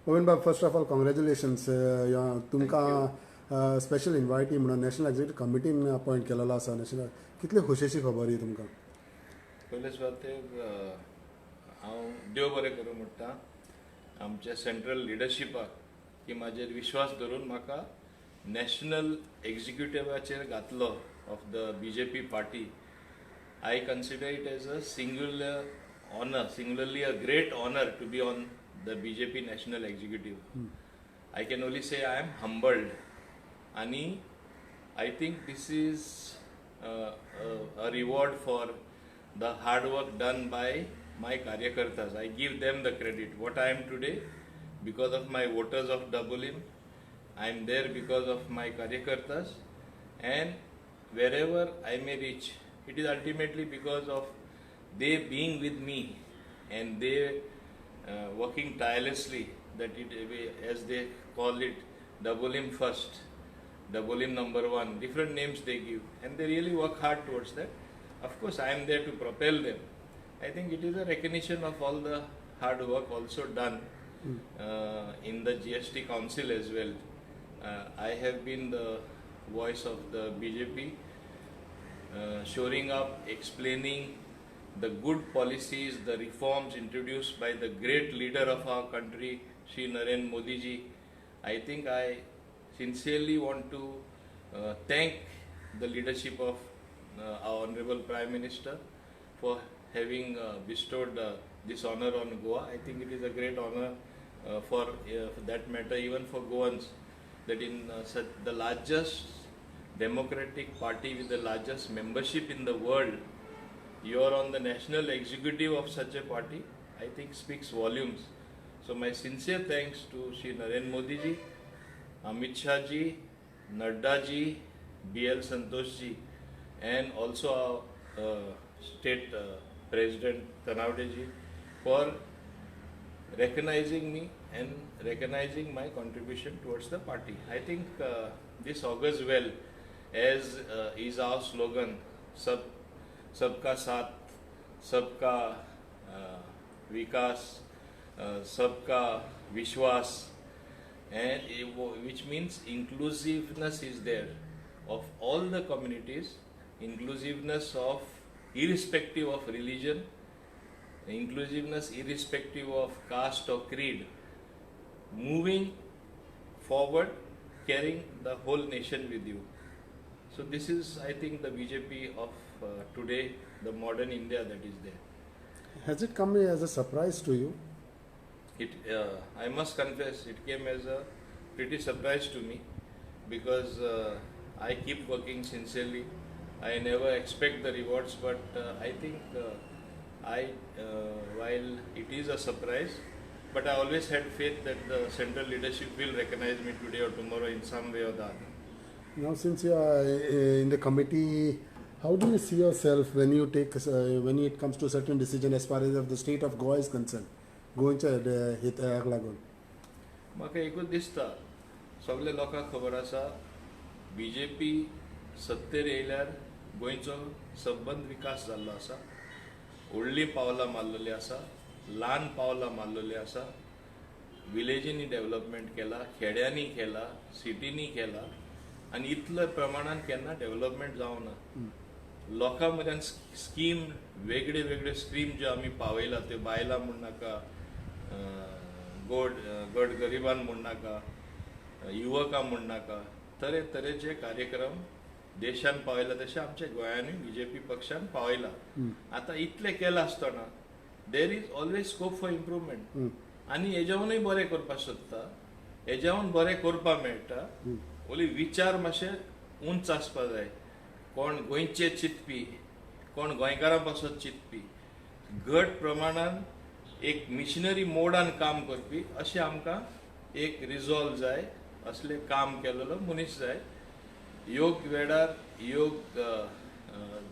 Owen Bob, first of all, congratulations. तुमकां special इन्वायटी म्हणून national executive कमिटीन appoint केलेलो आसा नॅशनल कितले खोशयेची खबर ही तुमकां. पयले सुवातेर हांव देव बरें करूं म्हणटा आमच्या सेंट्रल लिडरशिपाक की म्हाजेर विश्वास धरून म्हाका नॅशनल एक्झिक्युटिव्हाचेर घातलो of the BJP party. I consider it as a singularly a great honor to be on the BJP national executive. I can only say I am humbled. And I think this is a reward for the hard work done by my karyakartas. I give them the credit. What I am today, because of my voters of Dabolim, I am there because of my karyakartas. And wherever I may reach, it is ultimately because of they being with me and they working tirelessly, that it, as they call it, Dabolim first, Dabolim number one, different names they give, and they really work hard towards that. Of course, I am there to propel them. I think it is a recognition of all the hard work also done in the GST Council as well. I have been the voice of the BJP, shoring up, explaining the good policies, the reforms introduced by the great leader of our country, Shri Narendra Modi ji. I think I sincerely want to thank the leadership of our Honorable Prime Minister for having bestowed this honor on Goa. I think it is a great honor for that matter, even for Goans, that in the largest democratic party with the largest membership in the world, you are on the national executive of such a party. I think speaks volumes. So my sincere thanks to Shri Narendra Modi ji, Amit Shah ji, Nadda ji, BL Santosh ji, and also our state president Tanawde ji for recognizing me and recognizing my contribution towards the party. I think this augurs well, as is our slogan, सबका साथ, सबका विकास, सबका विश्वास, and which means inclusiveness is there of all the communities, inclusiveness of irrespective of religion, inclusiveness irrespective of caste or creed, moving forward, carrying the whole nation with you. So this is, I think, the BJP of today, the modern India that is there. Has it come as a surprise to you? I must confess, it came as a pretty surprise to me, because I keep working sincerely. I never expect the rewards, but I think while it is a surprise, but I always had faith that the central leadership will recognize me today or tomorrow in some way or the other. Now, since you are in the committee, how do you see yourself when you take when it comes to certain decision as far as the state of Goa is concerned? गोंयच्या हिताक लागून म्हाका एकूच दिसता, सगळे लोकांक खबर आसा, BJP सत्तेर येयल्यार गोंयचो सबंद विकास जाल्लो आसा, व्हडलीं पावलां मारलेलीं आसा, ल्हान पावलां मारलेलीं आसा, विलेजींनी डेव्हलपमेंट केला, खेड्यांनी केला, सिटींनी केला, आनी इतल्या प्रमाणान केन्ना डेव्हलपमेंट जावना. लोकां मदीं स्कीम वेगळे वेगळे स्कीम ज्यो आमी पावयला त्यो बायलां म्हण नाका, गट गरिबान म्हण नाका, युवकां म्हण नाका, तरे तरेचे कार्यक्रम देशान पावयला, तशें आमच्या गोंयांनी BJP पक्षान पावयला. आतां इतलें केलां आसतना there is always scope for improvement, आनी हेज्यावनूय बरें करपाक सोदता, हेज्यावन बरें करपाक मेळटा. ओली विचार मातशे उंच आसपाक जाय. कोण गोंयचे चिंतपी, कोण गोंयकारां पासत चिंतपी, घट प्रमाणान एक मिशनरी मोडान काम करपी, अशें आमकां एक रिजॉल्व जाय, असले काम केलेलो मनीस जाय. योग वेळार योग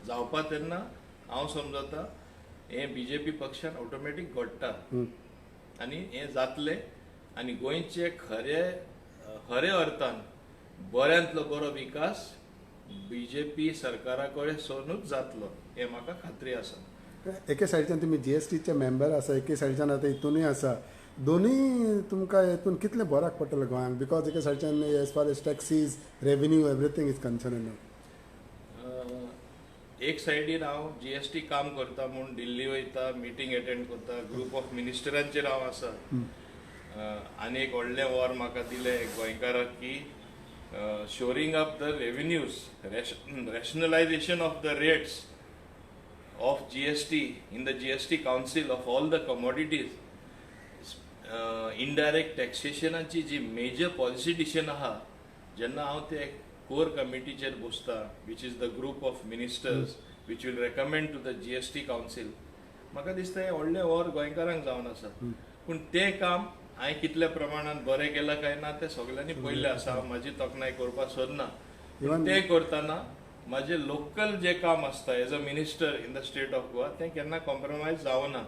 जावपा तेन्ना हांव समजता हें BJP पक्षान ऑटोमॅटीक घडटा आनी हें जातलें, आनी गोंयचे खरे अर्थान बऱ्यांतलो बरो विकास BJP सरकारा कडेन सोनूच जातलो, हें म्हाका खात्री आसा. एके सायडीच्यान तुमी GSTचे मेंबर आसा, एके सायडीच्यान आतां हितूनय आसा, दोन्ही तुमकां हेतून कितले बऱ्याक पडटले गोंयांक बिकॉज एके सायडच्यान as far as taxes revenue everything is concern एक सायडीन हांव जीएसटी काम करता म्हूण दिल्ली वयता मिटींग अटेंड करता ग्रुप ऑफ मिनिस्टरांचेर हांव आसा आनी एक व्हडलें वर म्हाका दिलें गोंयकाराक की shoring up the revenues rationalization of the rates of GST in the GST council of all the commodities indirect टॅक्सेशनाची जी मेजर पॉलिसी डिसिशन आहा जेन्ना हांव ते कोर कमिटीचेर बसता which is the group of ministers which will recommend to the GST council म्हाका दिसता हें व्हडलें वर गोंयकारांक जावन आसा पूण तें काम हांवें कितल्या प्रमाणात बरें केलां काय ना तें सगळ्यांनी पयलें आसा हांव म्हाजी तोखणाय करपाक सोदना पूण तें करतना म्हाजें लोकल जें काम आसता as a minister in the state of Goa तें केन्ना कॉम्प्रोमायज जावना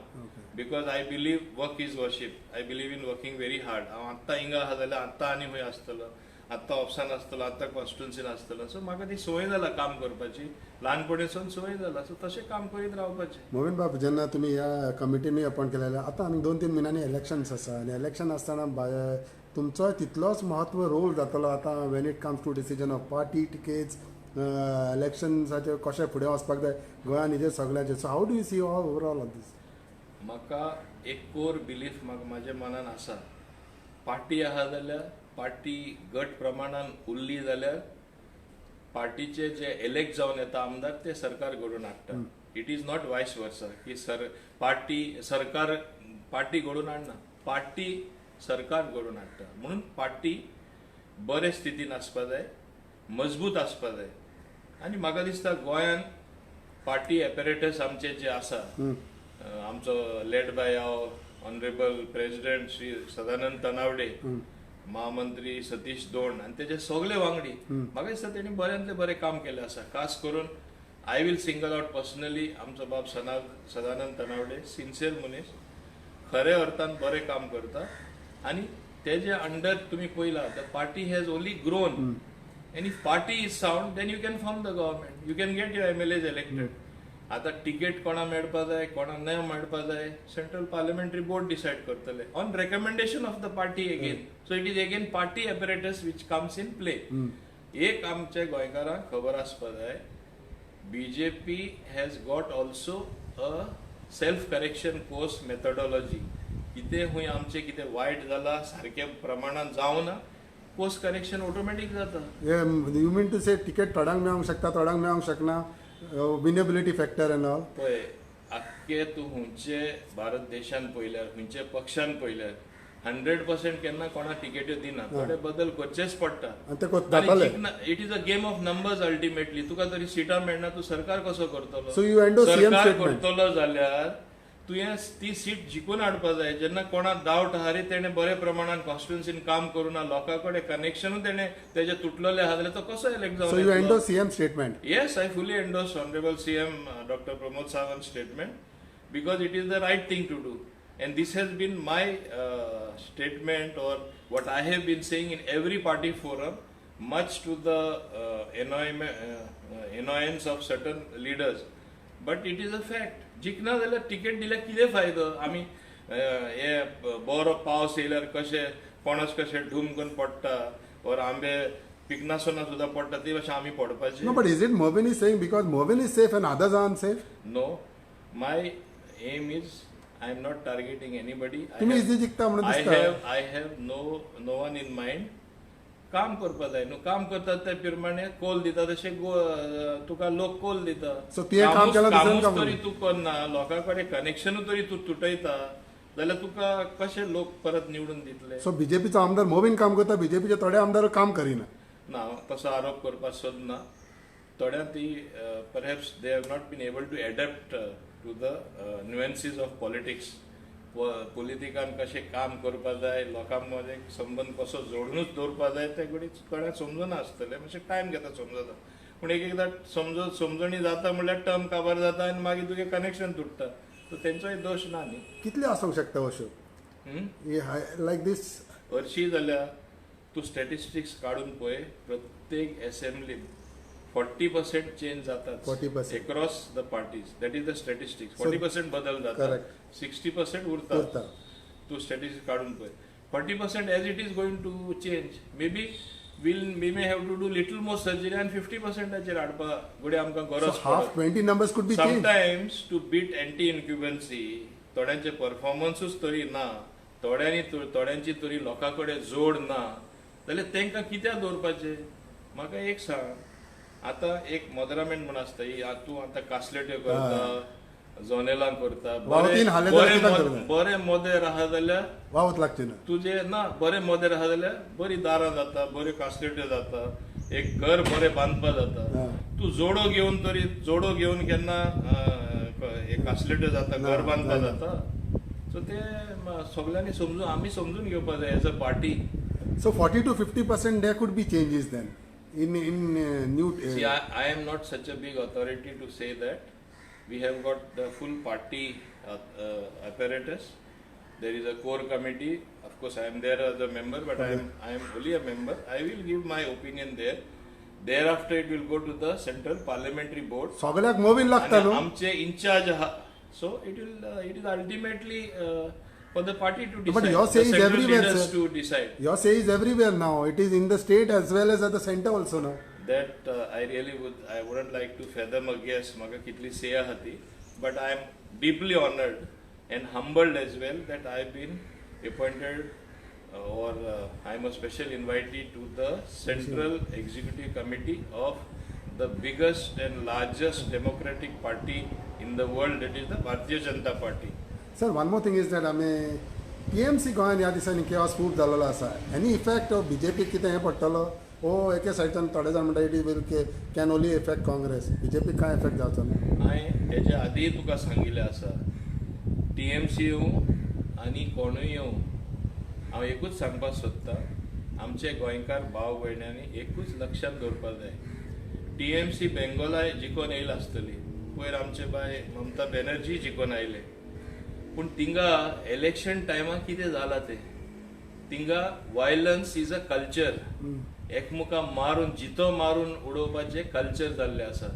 because I believe work is worship I believe in working very hard हांव आत्तां हिंगा आहा जाल्यार आत्तां आनी खंय आसतलो आत्तां ऑप्शन आसतलो आत्तां कॉन्स्टिट्युन्सीन आसतलो सो म्हाका ती संवय जाला काम करपाची ल्हानपणीसून संवय जाला सो तशें काम करीत रावपाचें मोहन बाब जेन्ना तुमी ह्या कमिटीनी अपॉयंट केलेले आतां आनी 2-3 म्हयन्यांनी इलेक्शन्स आसा आनी इलेक्शन आसतना तुमचो तितलोच महत्व रोल जातलो आतां when it comes to decision of party tickets इलेक्शन्साचे कशें फुडें वचपाक जाय गोंयान हेजेर सगळ्यांचेर so how do you see all overall of these म्हाका एक कोर बिलीफ म्हाका म्हाज्या मनान आसा पार्टी आहा जाल्यार पार्टी गट प्रमाणान उरली जाल्यार पार्टीचे जे इलेक्ट जावन येता आमदार ते सरकार घडोवन हाडटा इट इज नॉट वायस वर्सा की सरकार पार्टी घडोवन हाडना पार्टी सरकार घडोवन हाडटा म्हणून पार्टी बरे स्थितीन आसपा जाय मजबूत आसपा जाय आनी म्हाका दिसता गोंयान पार्टी एपरेटस आमचे जे आसा आमचो led by our honourable president Shri Sadanand Tanavade महामंत्री सतीश दोंड आनी तेजे सगळे वांगडी म्हाका दिसता तेणी बऱ्यांतले बरें काम केलें आसा खास करून I will single out personally आमचो बाब सदानंद तनावडे सिन्सियर मनीस खरे अर्थान बरें काम करता आनी तेजे अंडर तुमी पळयला the party has only grown and if party is sound then you can form the government you can get your MLAs elected आता टिकेट कोणा मेळपा जाय कोणा न मेळपा जाय सेंट्रल पार्लिमेंटरी बोर्ड डिसायड करतले on recommendation of the party again so it is again party apparatus which comes in play एक आमचे गोंयकारांक खबर आसपा जाय BJP has got also a self correction course methodology कितें हुंय आमचे कितें वायट जाला सारके प्रमाणात जावना कोर्स करेक्शन ऑटोमॅटिक जाता you mean to say ticket थोड्यांक मेळोंक शकता थोड्यांक मेळोंक शकना विनेबिलिटी फॅक्टर एंड ऑल पळय आख्खे तूं हुंचे भारत देशान पळयल्यार हुंचे पक्षान पळयल्यार 100% केन्ना कोणाक टिकेट्यो दिना थोडे बदल करचेच पडटा it is a game of numbers ultimately तुका तरी सिटां मेळना तूं सरकार कसो करतलो सरकार करतलो जाल्यार तुवें ती सीट जिखून हाडपा जाय जेन्ना कोणाक डावट आहा रे तेणें बरे प्रमाणान कॉन्स्टिट्युन्सीन काम करूना लोकां कडेन कनेक्शनूच तेणें तेजे तुटलेले आहा जाल्यार तो कसो इलेक्ट जावन so you endorse CM statement yes I fully endorse honourable CM doctor Pramod Sawant statement because it is the right thing to do and this has been my statement or what I have been saying in every party forum much to the annoyance of certain leaders but it is a fact जिखना जाल्यार ticket दिल्यार कितें फायदो आमी हे बरो पावस येयल्यार कशे पणस कशे ढूम करून पडटा और आंबे पिकनासतना सुद्धा पडटा ते भाशेन आमी पडपाचे no but is it Mauvin is saying because Mauvin is safe and others are unsafe no my aim is I am not targeting anybody. I have no one in mind. काम करपा जाय न्हू काम करतात ते प्रमाणे कोल दिता तशे तुका लोक कोल दिता तरी तूं करना लोकां कडेन कनेक्शन तरी तूं तुटयता जाल्यार तुका कशे लोक परत निवडून दितले सो बीजेपीचो आमदार मोविन काम करता बीजेपीचे थोडे आमदार काम करिना ना तसो आरोप करपाक सोदना थोड्या ती perhaps they have not been able to adapt to the nuances of politics पॉलिटिकान कशें काम करपा जाय लोकां मदें संबंद कसो जोडूनच दवरपा जाय ते कोणाक समजना आसतलें मातशें टायम घेता समजता पूण एकदां समजणी जाता म्हणल्यार टर्म काबार जाता आनी मागीर तुजें कनेक्शन तुटता सो तेंचोय दोश ना न्ही कितले आसूंक शकता अश्यो लायक दीस हरशीं जाल्यार तूं स्टॅटिस्टिक्स काडून पळय प्रत्येक असेंब्लीन 40% चेंज जातात 40% across the parties that is the statistics 40% बदल जाता 60% उरता तूं स्ट्रॅटेजी काडून पळय 40% as it is going to change we may have to do little more surgery आनी 50%चेर हाडपाक फुडें आमकां So गरज half पडत 20 numbers could be changed. Sometimes to beat anti incumbency थोड्यांचे परफॉर्मन्सूच तरी ना थोड्यांची तरी लोकां कडेन जोड ना जाल्यार तांकां कित्याक दवरपाचें म्हाका एक सांग आतां एक मोदरामेंट म्हण आसता तूं आतां कासलेट्यो करता जोनेलां करता वावतीन हाडले जाल्यार कित्याक करना? बरें मोदेर आहा जाल्यार वावत लागची ना. तुजे ना बरें मोदेर आहा जाल्यार बरी दारां जाता बऱ्यो कासलेट्यो जाता एक घर बरें बांदपा जाता हा. तूं जोडो घेवन केन्ना कासलेट्यो जाता घर बांदपा जाता सो ते सगळ्यांनी समजून आमी समजून घेवपा जाय as a party So 40 to 50% there could be changes then in new. See, I am not such a big authority to say that. We have got the full party apparatus. There is a core committee. Of course, I am there as a member, but Okay. I am only a member. I will give my opinion there. Thereafter, it will go to the Central Parliamentary Board. सगळ्याक मोवीन लागता And न्हू. आमचे in charge so it is ultimately for the party to decide. But your say the is central everywhere, leaders sir. to decide. Your say is everywhere now. It is in the state as well as at the center also now. That I wouldn't like to fathom a guess म्हाका कितली say आहा ती but I am deeply honored and humbled as well that I have been appointed or I am a special invitee to the Central Executive Committee of the biggest and largest democratic party in the world, that is the Bharatiya Janata Party. Sir, one more thing is that आमी TMC गोंयांत ह्या दिसांनी chaos खूब जाल्लो आसा. Any effect of BJP कितें हें पडटलो? एके सायडीच्यान थोडे जाण म्हणटा it will can only effect Congress. BJP काय इफेक्ट जावचो ना? हांवें हेच्या आदीं तुका सांगिल्लें आसा TMC येवं आनी कोणूय येवं हांव एकूच सांगपाक सोदतां आमचे गोंयकार भाव भयण्यांनी एकूच लक्षांत दवरपाक जाय TMC बेंगोला जिखून येयला आसतली पयर आमचे बाय ममता बॅनर्जी जिखून आयले पूण थिंगा इलेक्शन टायमाक कितें जालां तें थिंगा वायलन्स इज अ कल्चर एकमुका मारून जितो मारून उडोवपाचें कल्चर जाल्लें आसा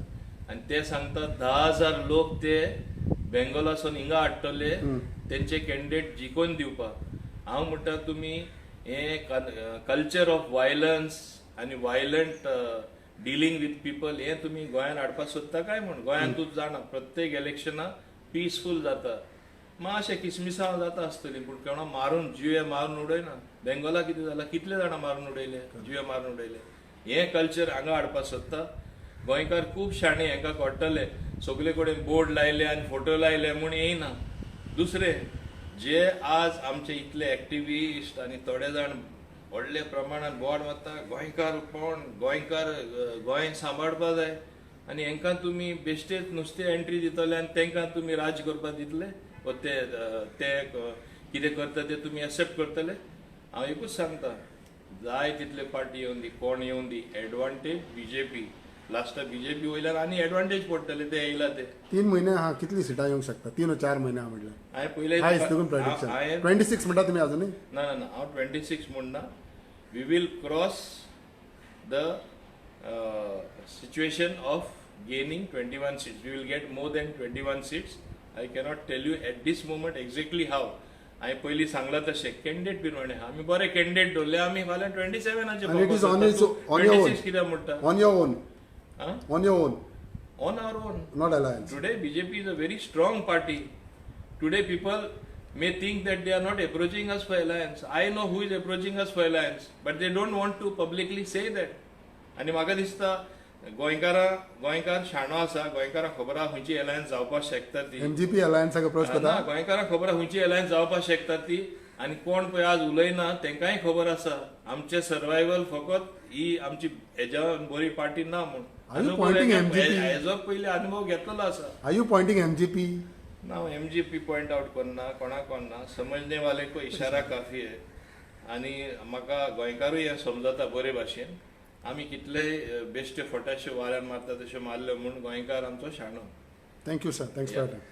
आनी ते सांगता 10,000 लोक ते बेंगोलासून हिंगा हाडटले तेंचे कॅन्डिडेट जिखोवन दिवपाक हांव म्हणटा तुमी हे कल्चर ऑफ वायलन्स आनी वायलंट डिलिंग विथ पीपल हे तुमी गोंयांत हाडपाक सोदता काय म्हण गोंयांत तूं जाणा प्रत्येक इलेक्शनाक पिसफूल जाता मातशें किसमिसां जाता आसतली पूण कोणा मारून जिवे मारून उडयना बेंगोला कितें जालां कितले जाणां मारून उडयले जिवे मारून उडयले हें कल्चर हांगा हाडपाक सोदता गोंयकार खूब शाणे हेंका कळटले सगळे कडेन बोर्ड लायले आनी फोटो लायले म्हूण येयना दुसरे जे आज आमचे इतले एक्टिविस्ट आनी थोडे जाण व्हडले प्रमाणात बोवाड मारता गोंयकार कोण गोंयकार गोंय सांबाळपा जाय आनी हेंकां तुमी बेश्टेच नुस्तें एंट्री दितले आनी तांकां तुमी राज करपाक दितले वा ते कितें करता ते तुमी एक्सेप्ट करतले हांव एकूच सांगता जाय तितले पार्टी येवन दी कोण येवन दी एडवांटेज BJP लास्टाक BJP वयल्यान आनी एडवांटेज पडटले ते येयला ते 3 महिने हा कितली सिटां येवंक शकता 3 or 4 महिने म्हटलं हांवें पयलें हाय देखून प्रेडिक्शन 26 म्हणटा तुमी अजूनय ना हांव 26 म्हणना we will cross the situation of gaining 21 seats we will get more than 21 seats I cannot tell you at this moment exactly how हांवें पयलीं सांगलां तशें कॅन्डिडेट बीन म्हणे आमी बरे कॅन्डिडेट दवरले आमी फाल्यां 27चे And it is on your own. कित्याक म्हणटा On your own. Huh? On your own. On our own. Not alliance. Today, BJP is a very strong party. Today, people may think that they are not approaching us for alliance. I know who is approaching us for alliance, but they don't want to publicly say that. आणि म्हाका दिसता गोंयकार शाणो आसा गोंयकारांक खबर आहा खंयची अलायन्स जावपाक शकता ती MGP alliance अप्रोच करता गोंयकारांक खबर आहा खंयची अलायन्स जावपाक शकता ती आनी कोण पळय आज उलयना तेंकाय खबर आसा आमचे सर्वायवल फकत ही आमची हेज्या बरी पार्टी ना म्हूण Are you pointing MGP? हेजो पयलीं अनुभव घेतलेलो आसा Are you pointing MGP? ना MGP पॉइंट आउट करना कोणाक करना समजने वाले को इशारा काफी है आनी म्हाका गोंयकारूय हें समजता बरे भाशेन आमी कितलेय बेश्टे फटाशे वाऱ्यान मारता तशें मारले म्हूण गोंयकार आमचो शाणो Thank you, sir. Thanks for your time.